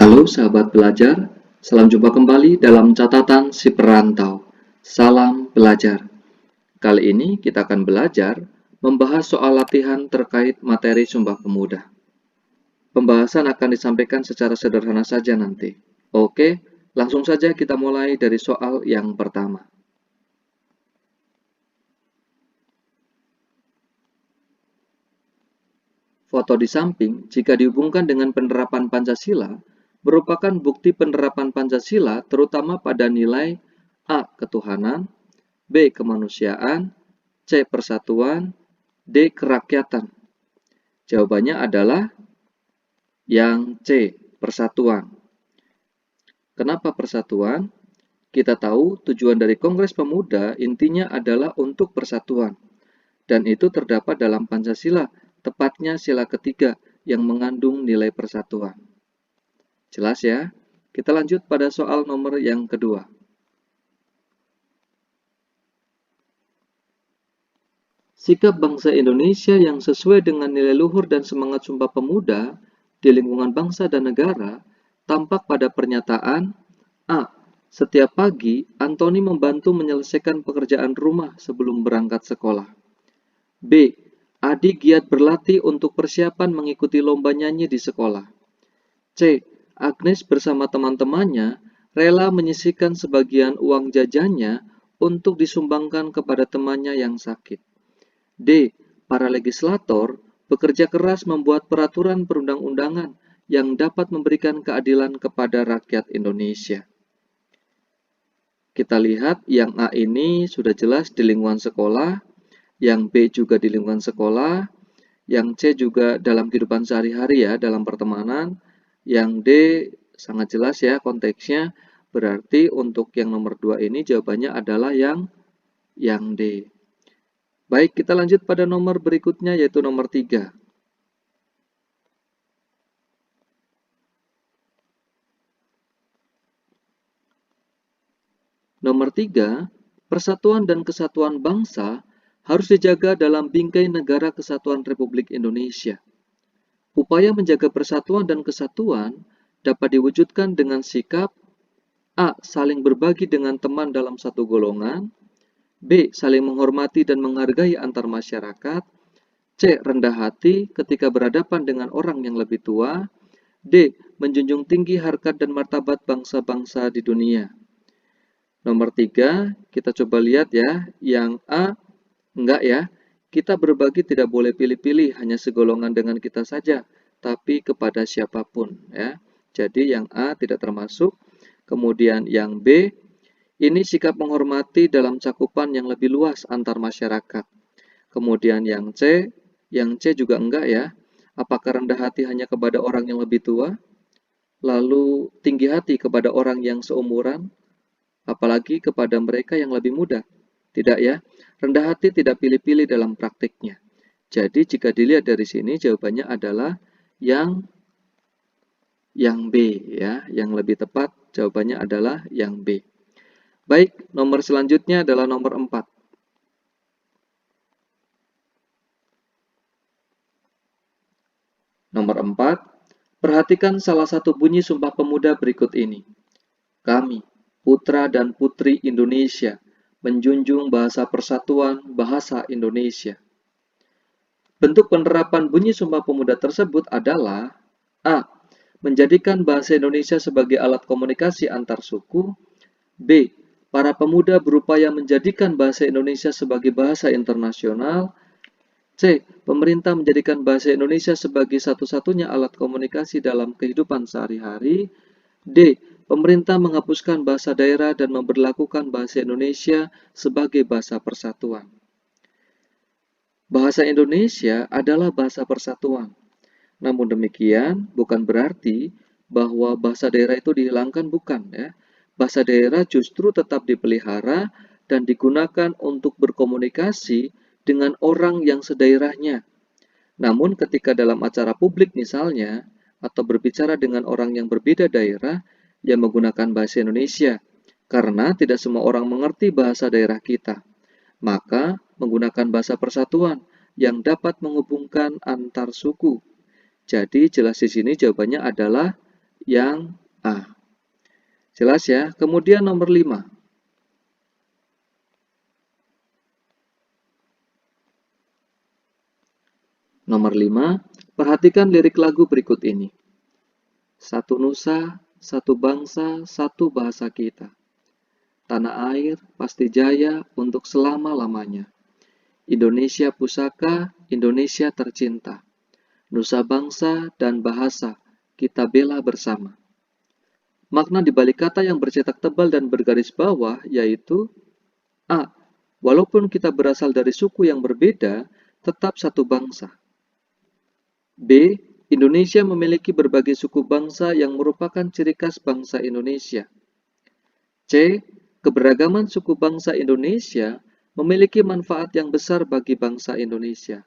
Halo sahabat belajar, salam jumpa kembali dalam catatan si perantau. Salam belajar. Kali ini kita akan belajar membahas soal latihan terkait materi Sumpah Pemuda. Pembahasan akan disampaikan secara sederhana saja nanti. Oke, langsung saja kita mulai dari soal yang pertama. Foto di samping, jika dihubungkan dengan penerapan Pancasila, merupakan bukti penerapan Pancasila terutama pada nilai A. Ketuhanan, B. Kemanusiaan, C. Persatuan, D. Kerakyatan. Jawabannya adalah yang C. Persatuan. Kenapa persatuan? Kita tahu tujuan dari Kongres Pemuda intinya adalah untuk persatuan. Dan itu terdapat dalam Pancasila, tepatnya sila ketiga yang mengandung nilai persatuan. Jelas ya? Kita lanjut pada soal nomor yang kedua. Sikap bangsa Indonesia yang sesuai dengan nilai luhur dan semangat Sumpah Pemuda di lingkungan bangsa dan negara tampak pada pernyataan A. Setiap pagi, Antoni membantu menyelesaikan pekerjaan rumah sebelum berangkat sekolah. B. Adi giat berlatih untuk persiapan mengikuti lomba nyanyi di sekolah. C. Agnes bersama teman-temannya rela menyisihkan sebagian uang jajannya untuk disumbangkan kepada temannya yang sakit. D. Para legislator bekerja keras membuat peraturan perundang-undangan yang dapat memberikan keadilan kepada rakyat Indonesia. Kita lihat yang A ini sudah jelas di lingkungan sekolah, yang B juga di lingkungan sekolah, yang C juga dalam kehidupan sehari-hari ya, dalam pertemanan, yang D sangat jelas ya konteksnya, berarti untuk yang nomor 2 ini jawabannya adalah yang D. Baik, kita lanjut pada nomor berikutnya yaitu nomor 3. Nomor 3, persatuan dan kesatuan bangsa harus dijaga dalam bingkai negara kesatuan Republik Indonesia. Upaya menjaga persatuan dan kesatuan dapat diwujudkan dengan sikap A. Saling berbagi dengan teman dalam satu golongan, B. Saling menghormati dan menghargai antar masyarakat, C. Rendah hati ketika berhadapan dengan orang yang lebih tua, D. Menjunjung tinggi harkat dan martabat bangsa-bangsa di dunia. Nomor 3, kita coba lihat ya, yang A, enggak ya, kita berbagi tidak boleh pilih-pilih, hanya segolongan dengan kita saja, tapi kepada siapapun ya. Jadi yang A tidak termasuk. Kemudian yang B, ini sikap menghormati dalam cakupan yang lebih luas antar masyarakat. Kemudian yang C juga enggak ya. Apakah rendah hati hanya kepada orang yang lebih tua? Lalu tinggi hati kepada orang yang seumuran? Apalagi kepada mereka yang lebih muda? Tidak ya. Rendah hati tidak pilih-pilih dalam praktiknya. Jadi jika dilihat dari sini jawabannya adalah yang B ya. Yang lebih tepat jawabannya adalah yang B. Baik, nomor selanjutnya adalah nomor 4. Nomor 4, perhatikan salah satu bunyi Sumpah Pemuda berikut ini. Kami, putra dan putri Indonesia, menjunjung bahasa persatuan bahasa Indonesia. Bentuk penerapan bunyi Sumpah Pemuda tersebut adalah A. Menjadikan bahasa Indonesia sebagai alat komunikasi antar suku. B. Para pemuda berupaya menjadikan bahasa Indonesia sebagai bahasa internasional. C. Pemerintah menjadikan bahasa Indonesia sebagai satu-satunya alat komunikasi dalam kehidupan sehari-hari. D. Pemerintah menghapuskan bahasa daerah dan memberlakukan bahasa Indonesia sebagai bahasa persatuan. Bahasa Indonesia adalah bahasa persatuan. Namun demikian, bukan berarti bahwa bahasa daerah itu dihilangkan, bukan ya. Bahasa daerah justru tetap dipelihara dan digunakan untuk berkomunikasi dengan orang yang sedaerahnya. Namun ketika dalam acara publik misalnya, atau berbicara dengan orang yang berbeda daerah, yang menggunakan bahasa Indonesia, karena tidak semua orang mengerti bahasa daerah kita. Maka menggunakan bahasa persatuan yang dapat menghubungkan antar suku. Jadi jelas di sini jawabannya adalah yang A. Jelas ya? Kemudian nomor 5. Nomor 5, perhatikan lirik lagu berikut ini. Satu nusa, satu bangsa, satu bahasa kita. Tanah air pasti jaya untuk selama-lamanya. Indonesia pusaka, Indonesia tercinta. Nusa bangsa dan bahasa, kita bela bersama. Makna di balik kata yang bercetak tebal dan bergaris bawah yaitu A. Walaupun kita berasal dari suku yang berbeda, tetap satu bangsa. B. Indonesia memiliki berbagai suku bangsa yang merupakan ciri khas bangsa Indonesia. C. Keberagaman suku bangsa Indonesia memiliki manfaat yang besar bagi bangsa Indonesia.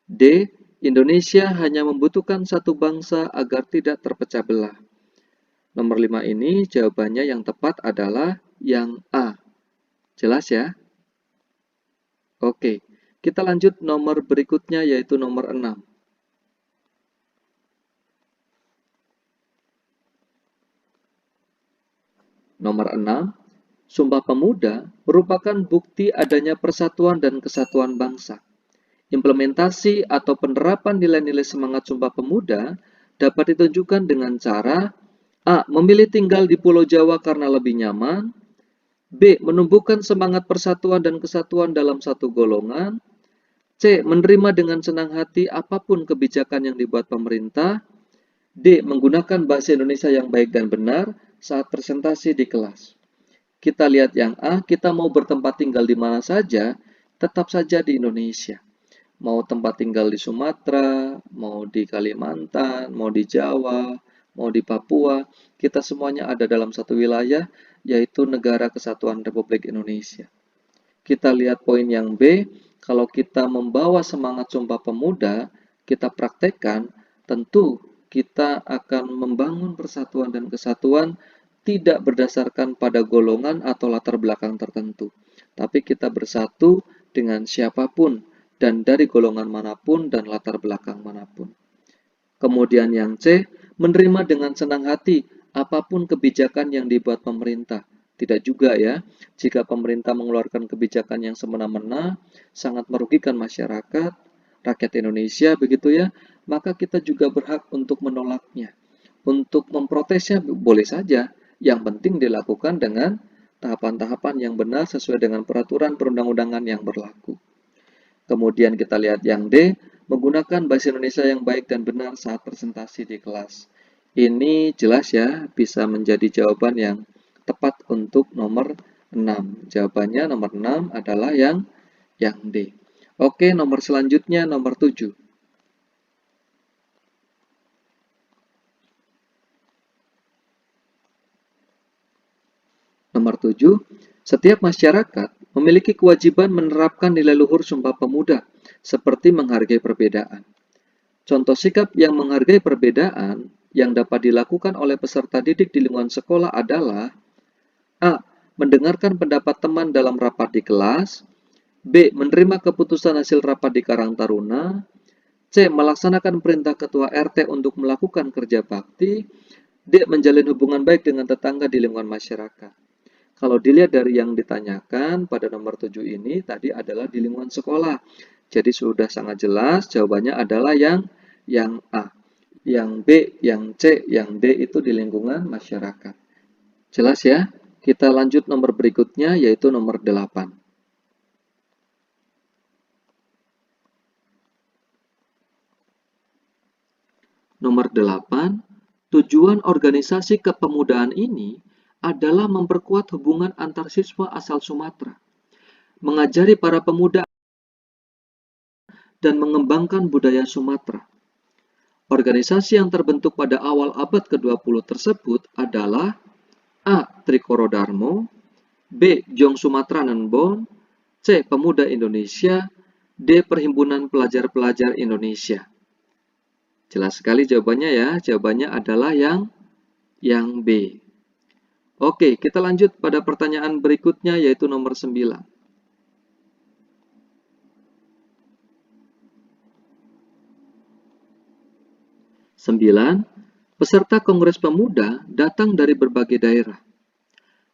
D. Indonesia hanya membutuhkan satu bangsa agar tidak terpecah belah. Nomor 5 ini jawabannya yang tepat adalah yang A. Jelas ya? Oke, kita lanjut nomor berikutnya yaitu nomor 6. Nomor 6, Sumpah Pemuda merupakan bukti adanya persatuan dan kesatuan bangsa. Implementasi atau penerapan nilai-nilai semangat Sumpah Pemuda dapat ditunjukkan dengan cara A. Memilih tinggal di Pulau Jawa karena lebih nyaman. B. Menumbuhkan semangat persatuan dan kesatuan dalam satu golongan. C. Menerima dengan senang hati apapun kebijakan yang dibuat pemerintah. D. Menggunakan bahasa Indonesia yang baik dan benar saat presentasi di kelas. Kita lihat yang A, kita mau bertempat tinggal di mana saja, tetap saja di Indonesia. Mau tempat tinggal di Sumatera, mau di Kalimantan, mau di Jawa, mau di Papua, kita semuanya ada dalam satu wilayah, yaitu Negara Kesatuan Republik Indonesia. Kita lihat poin yang B, kalau kita membawa semangat Sumpah Pemuda, kita praktekkan, tentu kita akan membangun persatuan dan kesatuan tidak berdasarkan pada golongan atau latar belakang tertentu, tapi kita bersatu dengan siapapun dan dari golongan manapun dan latar belakang manapun. Kemudian yang C, menerima dengan senang hati apapun kebijakan yang dibuat pemerintah. Tidak juga ya, jika pemerintah mengeluarkan kebijakan yang semena-mena, sangat merugikan masyarakat, rakyat Indonesia begitu ya, maka kita juga berhak untuk menolaknya. Untuk memprotesnya boleh saja, yang penting dilakukan dengan tahapan-tahapan yang benar sesuai dengan peraturan perundang-undangan yang berlaku. Kemudian kita lihat yang D, menggunakan bahasa Indonesia yang baik dan benar saat presentasi di kelas. Ini jelas ya, bisa menjadi jawaban yang tepat untuk nomor 6. Jawabannya nomor 6 adalah yang D. Oke, nomor selanjutnya nomor 7. Nomor 7, setiap masyarakat memiliki kewajiban menerapkan nilai luhur Sumpah Pemuda, seperti menghargai perbedaan. Contoh sikap yang menghargai perbedaan yang dapat dilakukan oleh peserta didik di lingkungan sekolah adalah A. Mendengarkan pendapat teman dalam rapat di kelas. B. Menerima keputusan hasil rapat di Karang Taruna. C. Melaksanakan perintah ketua RT untuk melakukan kerja bakti. D. Menjalin hubungan baik dengan tetangga di lingkungan masyarakat. Kalau dilihat dari yang ditanyakan pada nomor 7 ini tadi adalah di lingkungan sekolah. Jadi sudah sangat jelas jawabannya adalah yang A. Yang B, yang C, yang D itu di lingkungan masyarakat. Jelas ya? Kita lanjut nomor berikutnya yaitu nomor 8. Nomor 8, tujuan organisasi kepemudaan ini adalah memperkuat hubungan antar siswa asal Sumatera, mengajari para pemuda dan mengembangkan budaya Sumatera. Organisasi yang terbentuk pada awal abad ke-20 tersebut adalah A. Trikoro Darmo, B. Jong Sumatra Nenbon, C. Pemuda Indonesia, D. Perhimpunan Pelajar-Pelajar Indonesia. Jelas sekali jawabannya ya, jawabannya adalah yang B. Oke, kita lanjut pada pertanyaan berikutnya yaitu nomor 9. Peserta Kongres Pemuda datang dari berbagai daerah.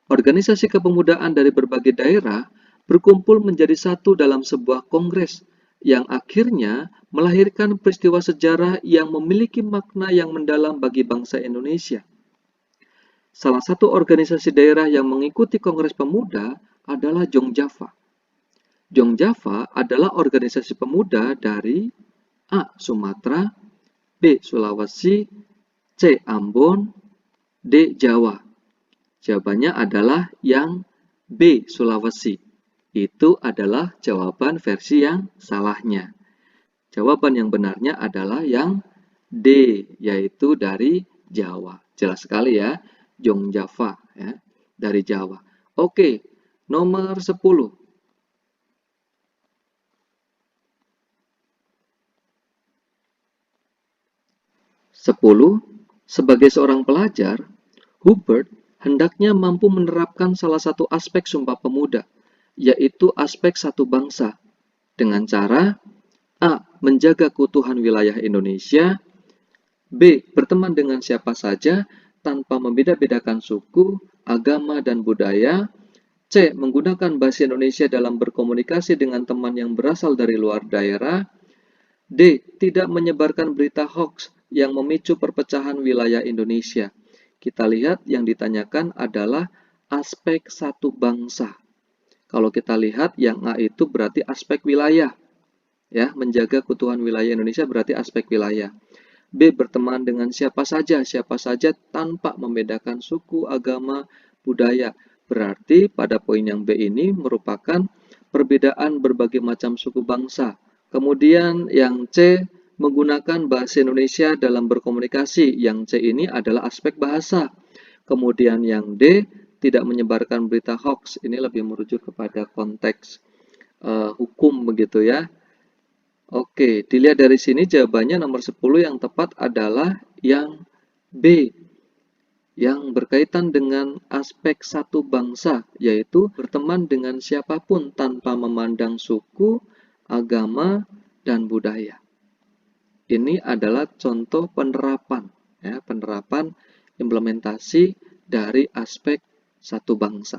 Organisasi kepemudaan dari berbagai daerah berkumpul menjadi satu dalam sebuah kongres yang akhirnya melahirkan peristiwa sejarah yang memiliki makna yang mendalam bagi bangsa Indonesia. Salah satu organisasi daerah yang mengikuti Kongres Pemuda adalah Jong Java. Jong Java adalah organisasi pemuda dari A. Sumatera, B. Sulawesi, C. Ambon, D. Jawa. Jawabannya adalah yang B. Sulawesi. Itu adalah jawaban versi yang salahnya. Jawaban yang benarnya adalah yang D, yaitu dari Jawa. Jelas sekali ya, Jong Java ya, dari Jawa. Oke, nomor 10. Sebagai seorang pelajar, Hubert hendaknya mampu menerapkan salah satu aspek Sumpah Pemuda, yaitu aspek satu bangsa, dengan cara A. Menjaga keutuhan wilayah Indonesia, B. Berteman dengan siapa saja tanpa membeda-bedakan suku, agama, dan budaya, C. Menggunakan bahasa Indonesia dalam berkomunikasi dengan teman yang berasal dari luar daerah, D. Tidak menyebarkan berita hoax yang memicu perpecahan wilayah Indonesia. Kita lihat yang ditanyakan adalah aspek satu bangsa. Kalau kita lihat yang A itu berarti aspek wilayah. Ya, menjaga keutuhan wilayah Indonesia berarti aspek wilayah. B. Berteman dengan siapa saja tanpa membedakan suku, agama, budaya. Berarti pada poin yang B ini merupakan perbedaan berbagai macam suku bangsa. Kemudian yang C, menggunakan bahasa Indonesia dalam berkomunikasi. Yang C ini adalah aspek bahasa. Kemudian yang D, tidak menyebarkan berita hoax. Ini lebih merujuk kepada konteks hukum begitu ya. Oke, dilihat dari sini jawabannya nomor 10 yang tepat adalah yang B, yang berkaitan dengan aspek satu bangsa, yaitu berteman dengan siapapun tanpa memandang suku, agama, dan budaya. Ini adalah contoh penerapan, ya, penerapan implementasi dari aspek satu bangsa.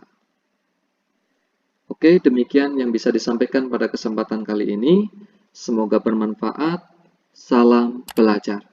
Oke, demikian yang bisa disampaikan pada kesempatan kali ini. Semoga bermanfaat. Salam belajar.